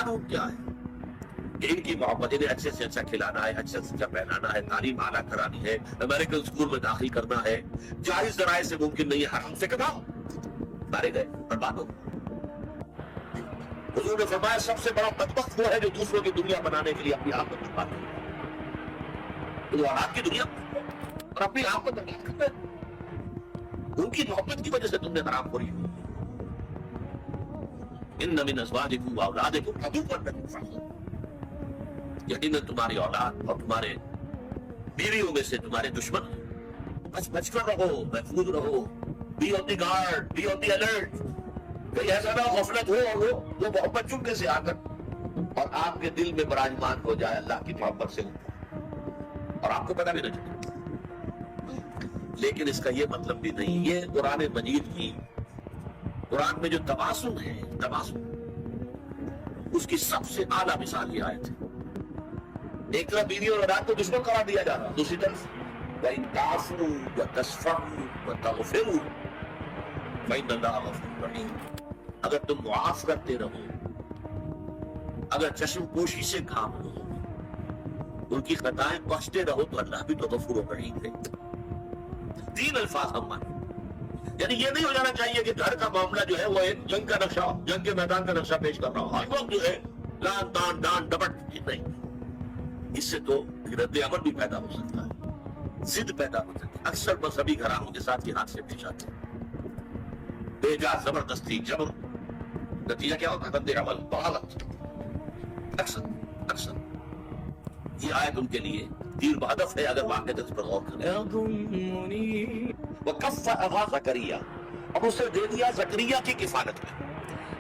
قانون کیا ہے کہ ان کی محبت انہیں اچھے سے اچھا کھلانا ہے، اچھے سے اچھا پہنانا ہے، تعلیم اعلیٰ کرانی ہے، امریکن اسکول میں داخل کرنا ہے، جائز ذرائع سے ممکن نہیں ہے، حرام سے کماؤ، مارے گئے برباد ہو۔ حضور نے فرمایا سب سے بڑا بدبخت وہ ہے جو دوسروں کی دنیا بنانے کے لیے اپنی آپ کو برباد کرے، وہ اولاد کی دنیا اور اپنی آپ کو برباد کرتا ہے۔ ان کی محبت کی وجہ سے تم نے حرام خوری کی۔ ان من ازواجکم واولادکم عدوا لکم فاحذروہ، یقیناً تمہاری اولاد اور تمہارے بیویوں میں سے تمہارے دشمن ہیں، بس بچ کر رہو، محفوظ رہو، be on the guard, be on the alert, کہیں ایسا نہ غفلت ہو اور وہ محبت چپکے سے آ کر اور آپ کے دل میں براجمان ہو جائے اللہ کی محبت سے اور آپ کو پتہ بھی نہ چلے۔ لیکن اس کا یہ مطلب بھی نہیں، یہ قرآن مجید کی، قرآن میں جو تباسم ہے، تباسم اس کی سب سے اعلیٰ مثال یہ آیت ہے۔ ایک طرف بیوی اور اولاد کو دشمن قرار دیا جا رہا، دوسری طرف وَإِن تَعْفُوا وَتَصْفَحُوا وَتَغْفِرُوا فَإِنَّ اللَّهَ غَفُورٌ رَحِيمٌ، اگر تم معاف کرتے رہو، اگر چشم پوشی سے کام لو، ان کی خطائیں بخشتے رہو، تو اللہ بھی تو غفور و رحیم ہے۔ تین الفاظ ہم مانیں، یعنی یہ نہیں ہو جانا چاہیے کہ گھر کا معاملہ جو ہے وہ ایک جنگ کا نقشہ، جنگ کے میدان کا نقشہ پیش کر رہا ہو، ہر وقت جو ہے لان تان ڈان ڈپٹ، نہیں، اس سے تو رد عمل بھی پیدا ہو سکتا ہے، ضد پیدا ہو سکتی ہے۔ اکثر مذہبی گھرانوں کے ساتھ یہ حادثے پیش آتے ہیں، بے جا زبردستی جبر، نتیجہ کیا ہوتا ہے؟ رد عمل، بغاوت۔ اکثر یہ آیت ان کے لیے تیر بہدف ہے اگر واقعہ اس پر غور کریں۔ وَكَفَّ أَبَا زَكَرِيَّا، اب اسے دے دیا زکریا کی کفالت میں،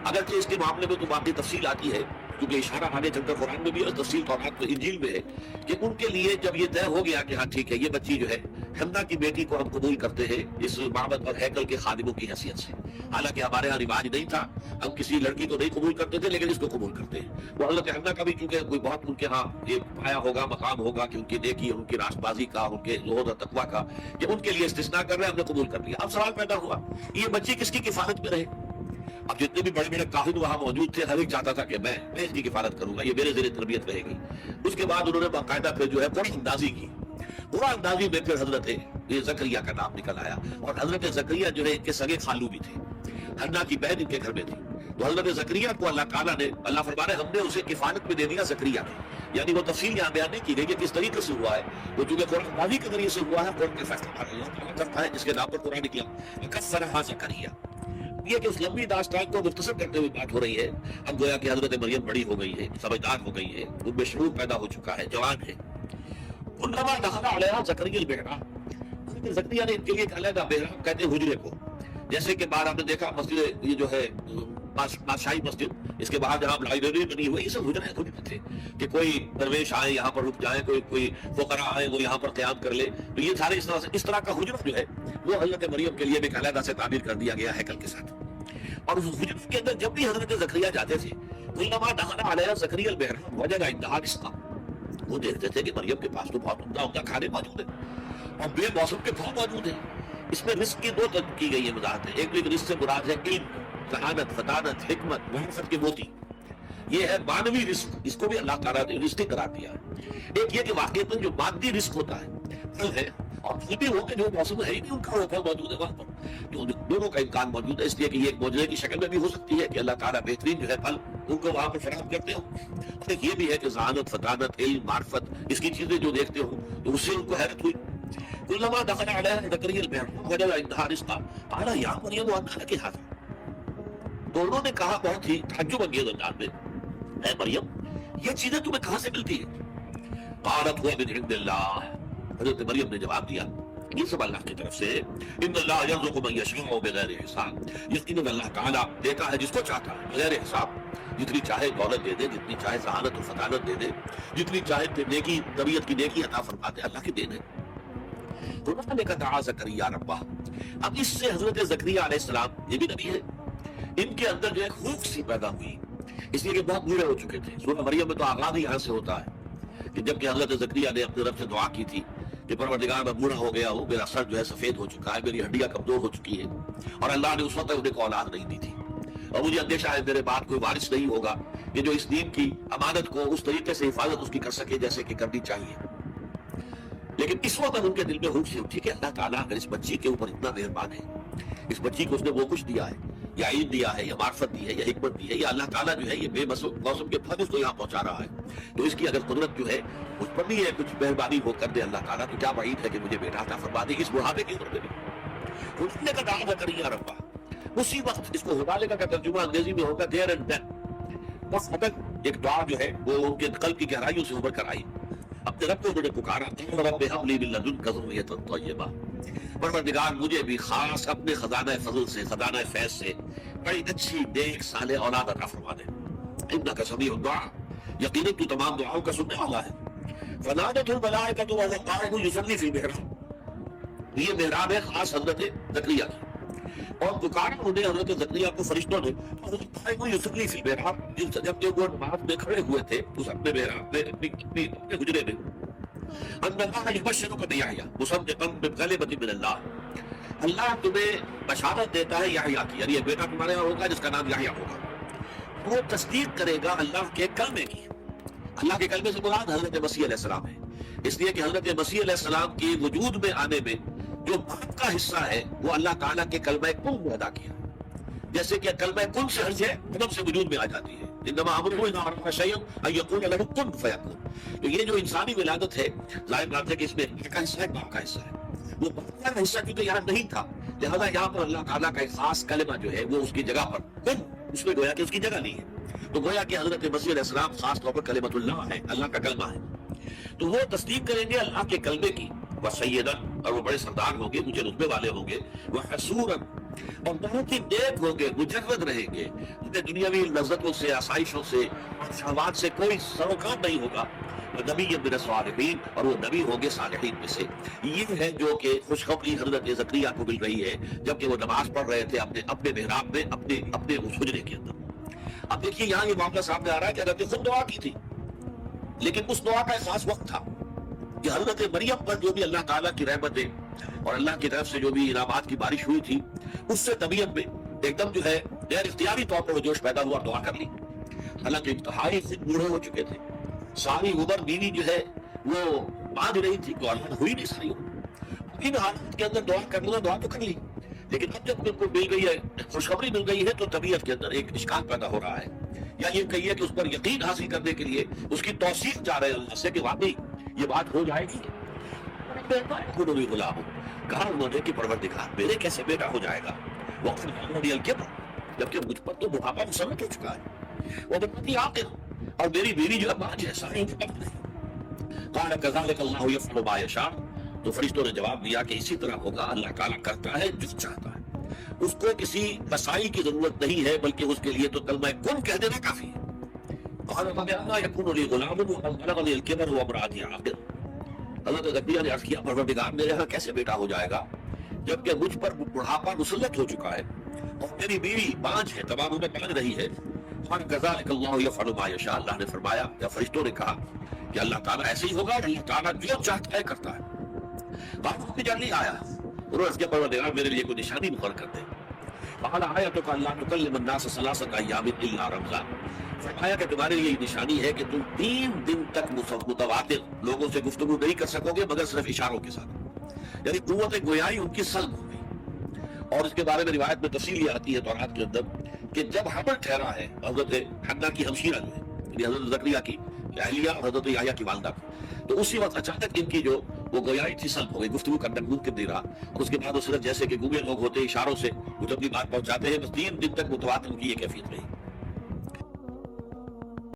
اگرچہ اس کے معاملے میں تو باقی تفصیل آتی ہے، کیونکہ اشارہ آگے چل کر قرآن میں بھی اور تفصیل تورات میں انجیل میں ہے کہ ان کے لیے جب یہ طے ہو گیا کہ ہاں ٹھیک ہے یہ بچی جو ہے حنا کی بیٹی کو ہم قبول کرتے ہیں اس معبد اور ہیکل کے خادموں کی حیثیت سے، حالانکہ ہمارے یہاں رواج نہیں تھا، ہم کسی لڑکی کو نہیں قبول کرتے تھے لیکن اس کو قبول کرتے ہیں۔ وہ حضرت حنا کا بھی چونکہ کوئی بہت ان کے ہاں یہ پایا ہوگا، مقام ہوگا کہ ان کی نیکی اور ان کی راست بازی کا، ان کے زہد اور تقویٰ کا، کہ ان کے لیے استثناء کر رہے ہیں، ہم نے قبول کر لیا۔ اب سوال پیدا ہوا یہ بچی کس کی کفالت میں رہے؟ اب جتنے بھی بڑے بڑے کاہن وہاں موجود تھے، ہر ایک چاہتا تھا کہ میں اس کی کفالت کروں گا، یہ میرے زیر تربیت رہے گی۔ اس کے بعد انہوں نے باقاعدہ پھر جو ہے قرآن اندازی کی، قرآن اندازی میں پھر حضرت زکریا کا نام نکل آیا، اور حضرت زکریا جو ہے ان کے سگے خالو بھی تھے، حنا کی بہن ان کے گھر میں تھی، تو حضرت زکریا کو اللہ تعالیٰ نے، اللہ فرما رہے ہم نے اسے کفالت میں دے دیا زکریا کی، یعنی وہ تفصیل یہاں بیان نہیں کی گئی کہ کس طریقے سے ہوا ہے، وہ چونکہ قرآن اندازی کے ذریعے سے ہوا ہے، قرآن کے فیصلہ اللہ تعالیٰ کرتا ہے جس کے نام پر قرآن نکلا۔ کفرہا زکریا، یہ کہ اس لمبی داستان کو مختصر کرتے ہوئے بات ہو رہی ہے، اب گویا کہ حضرت مریم بڑی ہو گئی ہے، سمجھدار ہو گئی ہے، ان میں شعور پیدا ہو چکا ہے، جوان ہے۔ کلما دخل علیہا زکریا البحرا، زکریا نے ان کے لیے ایک علیحدہ محراب کہتے ہیں حجرے کو، جیسے کہ باہر آپ نے دیکھا مسجد یہ جو ہے بادشاہی مسجد، اس کے باہر جہاں لائبریری بنی ہوئی، یہ سب حجرے تھے کہ کوئی درویش آئے یہاں پر رک جائیں، کوئی فقراء آئے وہ یہاں پر قیام کر لے، تو یہ سارے اس طرح کا حجرہ جو ہے وہ حضرت مریم کے لیے بھی علیحدہ سے تعبیر کر دیا گیا ہیکل کے ساتھ۔ اور اس حجرے کے اندر جب بھی حضرت زکریا جاتے تھے، کلما دخل علیہا زکریا البحر وجد عندہا رزقا، وہ دیکھتے تھے کہ مریم کے پاس تو بہت عمدہ کھانے موجود ہیں اور بے موسم کے پھل موجود ہیں۔ اس میں رزق کی دو طرح کی گئی ہے وضاحت ہے، ایک رزق سے مراد ہے علم، ذہانت، فطانت، حکمت، معرفت کے موتی، یہ ہے مانوی رزق، اس کو بھی اللہ تعالیٰ نے رزق قرار دیا۔ ایک یہ کہ واقعتاً جو مادی رزق ہوتا ہے، پھل ہے، اور پھل بھی ہو کہ جو موسم ہے ہی نہیں ان کا وہ پھل موجود ہے وہاں پر، تو دونوں کا امکان موجود ہے، اس لیے کہ یہ ایک معجزے کی شکل میں بھی ہو سکتی ہے کہ اللہ تعالیٰ بہترین جو ہے پھل ان کو وہاں پر فراہم کرتے ہو، اور ایک یہ بھی ہے کہ ذہانت، فطانت، علم، معرفت، اس کی چیزیں جو دیکھتے ہو تو اس سے ان کو حیرت ہوئی۔ کلما دخل علیہا زکریا البحر وجد عندہا رزقا قال یا مریم انى لك هذا، دونوں نے کہا بہت ہی تعجب انگیز انداز میں، اے مریم یہ چیزیں تمہیں کہاں سے ملتی ہیں؟ قالت هو من عند اللہ، حضرت مریم نے جواب دیا یہ سب اللہ کی طرف سے، ان اللہ یرزق من یشاء بغیر حساب، یقیناً اللہ تعالیٰ دیتا ہے جس کو چاہتا ہے بغیر حساب، جتنی چاہے دولت دے دے، جتنی چاہے ذہانت و فطانت دے دے، جتنی چاہے نیکی، طبیعت کی نیکی عطا فرما دے، اللہ کی دین ہے۔ قرآن کا دعا زکریا ربہ، اب اس سے حضرت زکریا علیہ السلام یہ بھی نبی ہے، ان کے اندر جو ہے خوف سی پیدا ہوئی، اس لیے کہ بہت بوڑھے ہو چکے تھے۔ سورہ مریم میں تو آغاز ہی یہاں سے ہوتا ہے کہ جب کہ حضرت زکریا نے اپنے رب سے دعا کی تھی کہ پروردگار میں بوڑھا ہو گیا ہوں، میرا سر جو ہے سفید ہو چکا ہے، میری ہڈیاں کمزور ہو چکی ہے، اور اللہ نے اس وقت انہیں کو اولاد نہیں دی تھی، اور مجھے اندیشہ ہے میرے بعد کوئی وارث نہیں ہوگا کہ جو اس دین کی امانت کو اس طریقے سے حفاظت اس کی کر سکے جیسے کہ کرنی چاہیے. لیکن اس وقت ان کے دل میں ہوش سے اٹھی کہ اللہ تعالیٰ اگر اس بچی کے اوپر اتنا مہربان ہے, اس بچی کو اس نے وہ کچھ دیا ہے, یا علم دیا ہے, یا معرفت دی ہے, یا حکمت دی ہے, یا اللہ تعالیٰ جو ہے یہ بے موسم کے پھل اس کو یہاں پہنچا رہا ہے, تو اس کی اگر قدرت جو ہے مجھ پر بھی ہے کچھ مہربانی ہو کر دے اللہ تعالیٰ, تو کیا بعید ہے کہ مجھے بیٹا عطا فرما دے اس بڑھاپے کی عمر میں بھی. اٹھنے کا دعویٰ کریں یا ربا, اسی وقت اس کو ہدالے کا ترجمہ انگریزی میں ہوگا دیر اینڈ دین. بس ایک دعا جو ہے وہ ان کے قلب کی گہرائیوں سے ابھر کر آئی. اپنے رب کو انہوں نے پکارا, رب هب لي من لدنك ذرية طيبة, پروردگار مجھے بھی خاص اپنے خزانہ فضل سے, خزانہ فیض سے بڑی اچھی نیک صالح اولاد عطا فرما دے. انك سمیع الدعاء, یقیناً تو تمام دعاؤں کا سننے والا ہے. فنادته الملائکۃ وهو قائم يصلي في المحراب, یہ محراب ہے خاص حضرت زکریا کی, اور پکارا انہیں حضرت زکریا کو فرشتوں نے قائم يصلي في المحراب, جب وہ نماز میں کھڑے ہوئے تھے اس اپنے محراب میں اپنے حجرے میں, ان اللہ یبشرک بیحییٰ مصدقا بکلمۃ من اللہ, اللہ تمہیں بشارت دیتا ہے یحییٰ کی, یعنی یہ بیٹا تمہارے یہاں ہوگا جس کا نام یحییٰ ہوگا. وہ تصدیق کرے گا اللہ کے کلمے کی. اللہ کے کلمے سے مراد حضرت مسیح علیہ السلام ہے, اس لیے کہ حضرت مسیح علیہ السلام کی وجود میں آنے میں جو باپ کا حصہ ہے وہ اللہ تعالیٰ کے کلمہ کن میں ادا کیا, جیسے کہ کلمہ کن سے ہر ہے قدم سے وجود میں آ جاتی ہے. انما امرہ اذا اراد شیئا ان یقول له کن فیکون. تو یہ جو انسانی ولادت ہے ظاہر بات ہے کہ اس میں کا حصہ ہے, باپ کا حصہ ہے. وہ باپ کا حصہ کیونکہ یہاں نہیں تھا, لہذا یہاں پر اللہ تعالیٰ کا ایک خاص کلمہ جو ہے وہ اس کی جگہ پر کن, اس میں گویا کہ اس کی جگہ نہیں ہے, تو گویا کہ حضرت مسیح علیہ السلام خاص طور پر کلمۃ اللہ ہے, اللہ کا کلمہ ہے. تو وہ تصدیق کریں گے اللہ کے کلمے کی. وسیدن, اور وہ بڑے سردار ہوں گے, مجھے رتبے والے ہوں گے. وحسورن, اور بہت ہی نیک ہوں گے, مجرد رہیں گے, انہیں دنیاوی لذتوں سے, آسائشوں سے, شہوات سے کوئی سروکار نہیں ہوگا. نبی من الصالحین, اور وہ نبی ہوں گے صالحین میں سے. یہ ہے جو کہ خوشخبری حضرت زکریا کو مل رہی ہے جبکہ وہ نماز پڑھ رہے تھے اپنے محراب میں, اپنے اس حجرے کے اندر. اب دیکھیے یہاں یہ معاملہ سامنے آ رہا ہے کہ حضرت خود دعا کی تھی, لیکن اس دعا کا ایک خاص وقت تھا کہ حضرت مریم پر جو بھی اللہ تعالیٰ کی رحمتیں اور اللہ کی طرف سے جو بھی انعامات کی بارش ہوئی تھی, اس سے طبیعت میں ایک دم جو ہے غیر اختیاری طور پر وہ جوش پیدا ہوا, دعا کر لی. حالانکہ انتہائی خود بوڑھے ہو چکے تھے, ساری عمر بیوی جو ہے وہ باندھ رہی تھی, تو اللہ ہوئی نہیں ساری عمر. ان حالات کے اندر دعا کرنا, دعا تو کر لی, لیکن اب جب ان کو مل گئی ہے, خوشخبری مل گئی ہے, تو طبیعت کے اندر ایک اشکال پیدا ہو رہا ہے, یا یہ کہیے کہ اس پر یقین حاصل کرنے کے لیے اس کی توثیق چاہ رہے ہیں اللہ سے کہ واقعی یہ بات ہو جائے گی. غلام, کہا انہوں نے کہ پروردگار میرے کیسے بیٹا ہو جائے گا, وقت جبکہ مجھ پر تو بڑھاپا مسلط ہو چکا ہے, وہ بنتی عاقل, اور میری بیوی جو ہے ماں ہے, ساری قال كذلك الله يفعل ما يشاء. تو فرشتوں نے جواب دیا کہ اسی طرح ہوگا, اللہ تعالیٰ کرتا ہے جو چاہتا ہے, اس کو کسی مسائی کی ضرورت نہیں ہے, بلکہ اس کے لیے تو کلمہ کن کہہ دینا کافی ہے. قال رب أنى يكون لي غلام وقد بلغني الكبر وامرأتي عاقر. حضرت زکریا نے عرض کیا پروردگار میرے ہاں کیسے بیٹا ہو جائے گا جبکہ مجھ پر بڑھاپا مسلط ہو چکا ہے اور میری بیوی بانجھ ہے, تمام عمر بانجھ رہی ہے. قال كذلك الله يفعل ما يشاء. اللہ نے فرمایا یا فرشتوں نے کہا کہ اللہ تعالیٰ ایسے ہی ہوگا, اور اللہ تعالیٰ جو چاہتا ہے کرتا ہے. بات میں جلدی آیا, انہوں نے کیا پروردگار میرے لیے کوئی نشانی مقرر کر دے. قال آیتک اللہ تکلم الناس ثلاثة ایام الا رمضان. فرمایا کہ تمہارے لیے نشانی ہے کہ تم 3 دن تک متواتر لوگوں سے گفتگو نہیں کر سکو گے مگر صرف اشاروں کے ساتھ, یعنی قوت گویائی ان کی سلب ہو گئی. اور اس کے بارے میں روایت میں تفصیل یہ آتی ہے تورات کے اندر کہ جب حمل ٹھہرا ہے حضرت حنا کی ہمشیرہ جو ہے, یعنی حضرت زکریا کی اہلیہ اور حضرت یحییٰ کی والدہ, تو اسی وقت اچانک ان کی جو وہ گویائی تھی سلب ہو گئی, گفتگو کرنا ممکن نہیں رہا. اور اس کے بعد وہ صرف جیسے کہ گونگے لوگ ہوتے اشاروں سے وہ اپنی بات پہنچاتے ہیں, بس 3 دن تک متواتر ان کی یہ کیفیت رہی.